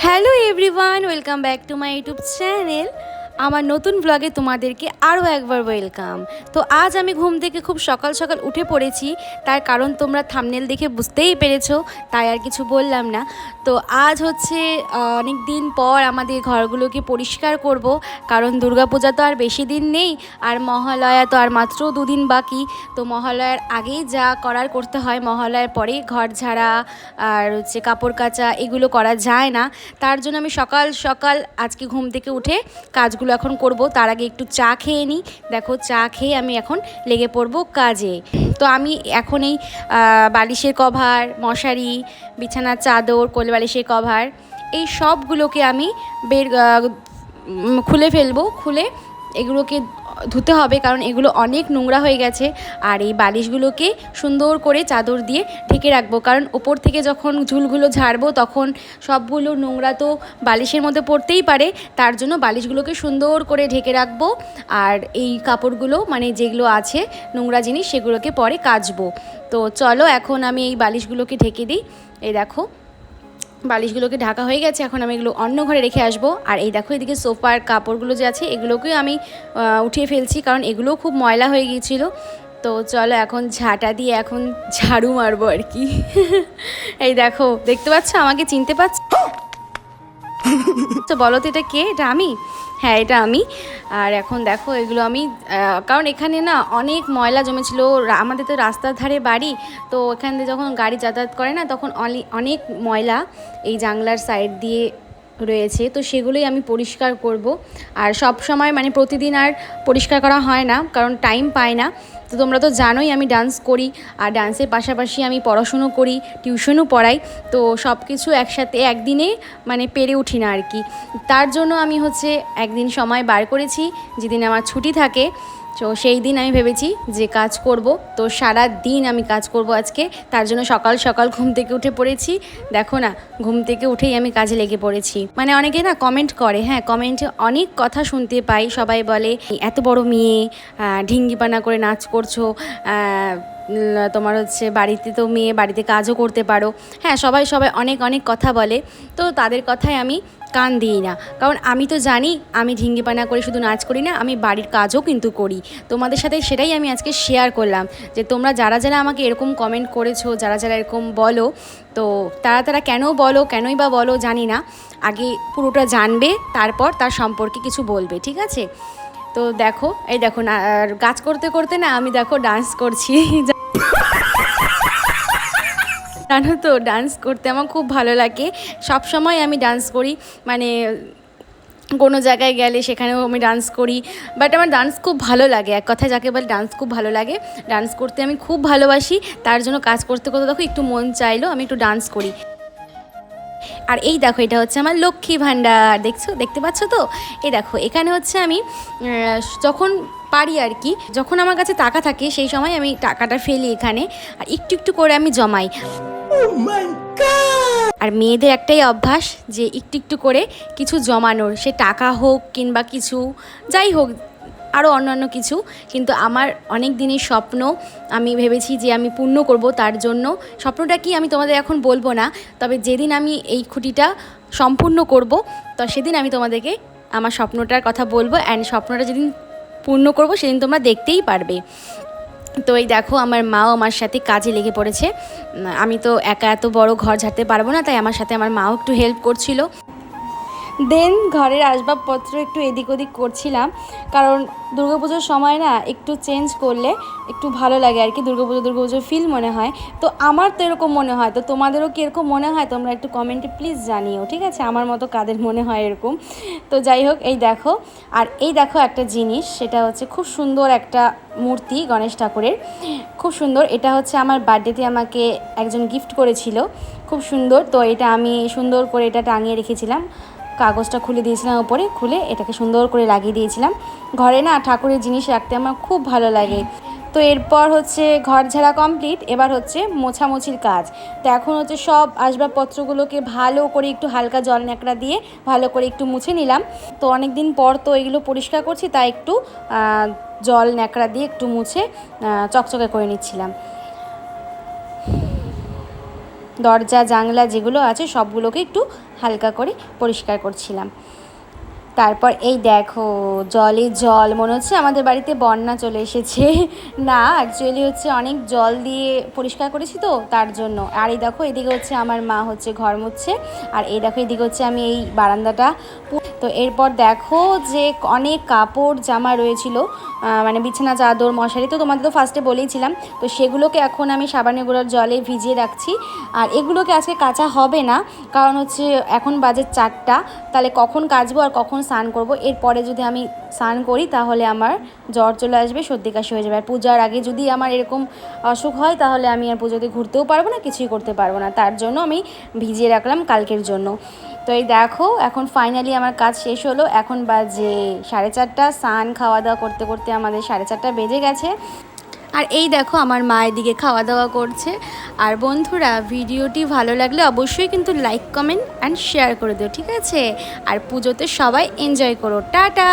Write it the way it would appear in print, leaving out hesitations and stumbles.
Hello everyone, welcome back to my YouTube channel. আমার নতুন ব্লগে তোমাদেরকে আরও একবার ওয়েলকাম। তো আজ আমি ঘুম থেকে খুব সকাল সকাল উঠে পড়েছি, তার কারণ তোমরা থাম্বনেল দেখে বুঝতেই পেরেছো, তাই আর কিছু বললাম না। তো আজ হচ্ছে অনেক দিন পর আমাদের ঘরগুলোকে পরিষ্কার করব, কারণ দুর্গাপূজা তো আর বেশি দিন নেই, আর মহালয়া তো আর মাত্র দুদিন বাকি। তো মহালয়ার আগেই যা করার করতে হয়, মহালয়ার পরে ঘর ঝাড়া আর হচ্ছে কাপড় কাচা এগুলো করা যায় না। তার জন্য আমি সকাল সকাল আজকে ঘুম থেকে উঠে কাজগুলো এখন করব। তার আগে একটু চা খেয়ে নিই। দেখো, চা খেয়ে আমি এখন লেগে পড়ব কাজে। তো আমি এখন এই বালিশের কভার, মশারি, বিছানার চাদর, কোলবালিশের কভার এই সবগুলোকে আমি খুলে ফেলবো। খুলে এগুলোকে ধুতে হবে, কারণ এগুলো অনেক নোংরা হয়ে গেছে। আর এই বালিশগুলোকে সুন্দর করে চাদর দিয়ে ঢেকে রাখবো, কারণ ওপর থেকে যখন ঝুলগুলো ঝাড়বো তখন সবগুলো নোংরা তো বালিশের মধ্যে পড়তেই পারে। তার জন্য বালিশগুলোকে সুন্দর করে ঢেকে রাখবো, আর এই কাপড়গুলো মানে যেগুলো আছে নোংরা জিনিস সেগুলোকে পরে কাচবো। তো চলো এখন আমি এই বালিশগুলোকে ঢেকে দিই। এই দেখো, বালিশগুলোকে ঢাকা হয়ে গেছে। এখন আমি এগুলো অন্য ঘরে রেখে আসবো। আর এই দেখো, এদিকে সোফার কাপড়গুলো যে আছে এগুলোকেও আমি উঠিয়ে ফেলছি, কারণ এগুলোও খুব ময়লা হয়ে গিয়েছিলো। তো চলো এখন ঝাঁটা দিয়ে এখন ঝাড়ু মারবো আর কি। এই দেখো, দেখতে পাচ্ছ, আমাকে চিনতে পারছো? তো বলো তো, এটা কে? এটা আমি? হ্যাঁ, এটা আমি। আর এখন দেখো এগুলো আমি, কারণ এখানে না অনেক ময়লা জমেছিল। আমাদের তো রাস্তার ধারে বাড়ি, তো এখান দিয়ে যখন গাড়ি যাতায়াত করে না তখন অনেক ময়লা এই জানলার সাইড দিয়ে রয়েছে। তো সেগুলোই আমি পরিষ্কার করব। আর সব সময় মানে প্রতিদিন আর পরিষ্কার করা হয় না, কারণ টাইম পাই না। তো তোমরা তো জানোই আমি ডান্স করি, আর ডান্সের পাশাপাশি আমি পড়াশুনো করি, টিউশনও পড়াই। তো সব কিছু একসাথে একদিনে মানে পেরে উঠি না আর কি। তার জন্য আমি হচ্ছে একদিন সময় বার করেছি, যেদিন আমার ছুটি থাকে। তো সেই দিন আমি ভেবেছি যে কাজ করব। তো সারা দিন আমি কাজ করব আজকে। তার জন্য সকাল সকাল ঘুম থেকে উঠে পড়েছি। দেখো না, ঘুম থেকে উঠেই আমি কাজে লেগে পড়েছি। মানে অনেকে না কমেন্ট করে, হ্যাঁ, কমেন্টে অনেক কথা শুনতে পাই। সবাই বলে এত বড় মেয়ে, ঢিঙ্গিপানা করে নাচ করছো, তোমার হচ্ছে বাড়িতে তো মেয়ে, বাড়িতে কাজও করতে পারো। হ্যাঁ, সবাই অনেক অনেক কথা বলে। তো তাদের কথায় আমি কান দিই না, কারণ আমি তো জানি আমি ঢিঙ্গিপানা করে শুধু নাচ করি না, আমি বাড়ির কাজও কিন্তু করি। তোমাদের সাথে সেটাই আমি আজকে শেয়ার করলাম, যে তোমরা যারা যারা আমাকে এরকম কমেন্ট করেছো, যারা যারা এরকম বলো, তো তারা কেন বলো, কেনই বা বলো জানি না। আগে পুরোটা জানবে, তারপর তার সম্পর্কে কিছু বলবে, ঠিক আছে? তো দেখো, এই দেখো না, কাজ করতে করতে না আমি দেখো ডান্স করছি। জানো তো, ডান্স করতে আমার খুব ভালো লাগে। সব সময় আমি ডান্স করি, মানে কোনো জায়গায় গেলে সেখানেও আমি ডান্স করি। বাট আমার ডান্স খুব ভালো লাগে, এক কথায় যাকে বলে ডান্স খুব ভালো লাগে। ডান্স করতে আমি খুব ভালোবাসি, তার জন্য কাজ করতে করতে দেখো একটু মন চাইলো আমি একটু ডান্স করি। আর এই দেখো, এটা হচ্ছে আমার লক্ষ্মী ভাণ্ডার, দেখতে পাচ্ছ তো? এই দেখো, এখানে হচ্ছে আমি যখন পারি আর কি, যখন আমার কাছে টাকা থাকে সেই সময় আমি টাকাটা ফেলি এখানে, আর একটু একটু করে আমি জমাই। আর মেয়েদের একটাই অভ্যাস যে একটু একটু করে কিছু জমানোর, সে টাকা হোক কিংবা কিছু যাই হোক, আরও অন্যান্য কিছু। কিন্তু আমার অনেক দিনের স্বপ্ন, আমি ভেবেছি যে আমি পূর্ণ করব। তার জন্য স্বপ্নটা কি আমি তোমাদের এখন বলবো না, তবে যেদিন আমি এই খুঁটিটা সম্পূর্ণ করব, তো সেদিন আমি তোমাদেরকে আমার স্বপ্নটার কথা বলবো। অ্যান্ড স্বপ্নটা যেদিন পূর্ণ করব সেদিন তোমরা দেখতেই পারবে। তো এই দেখো, আমার মাও আমার সাথে কাজে লেগে পড়েছে। আমি তো একা এত বড় ঘর ঝাড়তে পারবো না, তাই আমার সাথে আমার মাও একটু হেল্প করছিল। দেন ঘরের আসবাবপত্র একটু এদিক ওদিক করছিলাম, কারণ দুর্গাপুজোর সময় না একটু চেঞ্জ করলে একটু ভালো লাগে আর কি, দুর্গাপুজোর ফিল মনে হয়। তো আমার তো এরকম মনে হয়, তো তোমাদেরও কি এরকম মনে হয়? তোমরা একটু কমেন্টে প্লিজ জানিও, ঠিক আছে? আমার মতো কাদের মনে হয় এরকম। তো যাই হোক, এই দেখো, আর এই দেখো একটা জিনিস, সেটা হচ্ছে খুব সুন্দর একটা মূর্তি গণেশ ঠাকুরের, খুব সুন্দর। এটা হচ্ছে আমার বার্থডেতে আমাকে একজন গিফট করেছিল, খুব সুন্দর। তো এটা আমি সুন্দর করে এটা টাঙিয়ে রেখেছিলাম, কাগজটা খুলে দিয়েছিলাম ওপরে, খুলে এটাকে সুন্দর করে লাগিয়ে দিয়েছিলাম। ঘরে না ঠাকুরের জিনিস রাখতে আমার খুব ভালো লাগে। তো এরপর হচ্ছে ঘর ঝাড়া কমপ্লিট, এবার হচ্ছে মোছামুছির কাজ। তো এখন হচ্ছে সব আসবাবপত্রগুলোকে ভালো করে একটু হালকা জল ন্যাকড়া দিয়ে ভালো করে একটু মুছে নিলাম। তো অনেক দিন পর তো এগুলো পরিষ্কার করছি, তাই একটু জল ন্যাকড়া দিয়ে একটু মুছে চকচকে করে নিচ্ছিলাম। দরজা জানলা যেগুলো আছে সবগুলোকে একটু হালকা করে পরিষ্কার করছিলাম। তারপর এই দেখো জলে জল, মনে হচ্ছে আমাদের বাড়িতে বন্যা চলে এসেছে। না, অ্যাকচুয়ালি হচ্ছে অনেক জল দিয়ে পরিষ্কার করেছি তো তার জন্য। আর এই দেখো এদিকে হচ্ছে আমার মা হচ্ছে ঘর মুছছে, আর এই দেখো এদিকে হচ্ছে আমি এই বারান্দাটা। তো এরপর দেখো যে অনেক কাপড় জামা রয়েছিল, মানে বিছানা চাদর মশারি, তো তোমাদের তো ফার্স্টে বলেইছিলাম। তো সেগুলোকে এখন আমি সাবানের গুঁড়োর জলে ভিজিয়ে রাখছি। আর এগুলোকে আজকে কাচা হবে না, কারণ হচ্ছে এখন বাজে 4টা, তাহলে কখন কাচবো আর কখন স্নান করব। এরপরে যদি আমি স্নান করি তাহলে আমার জ্বর চলে আসবে, সর্দি কাশি হয়ে যাবে। আর পূজার আগে যদি আমার এরকম অসুখ হয় তাহলে আমি আর পুজোতে ঘুরতেও পারবো না, কিছুই করতে পারবো না। তার জন্য আমি ভিজিয়ে রাখলাম কালকের জন্য। তো এই দেখো এখন ফাইনালি আমার কাজ শেষ হলো। এখন বাজে 4:30, স্নান খাওয়া দাওয়া করতে করতে আমাদের 4:30 বেজে গেছে। আর এই দেখো আমার মা এদিকে খাওয়া দাওয়া করছে। আর বন্ধুরা, ভিডিওটি ভালো লাগলে অবশ্যই কিন্তু লাইক কমেন্ট অ্যান্ড শেয়ার করে দিও, ঠিক আছে? আর পুজোতে সবাই এনজয় করো। টাটা।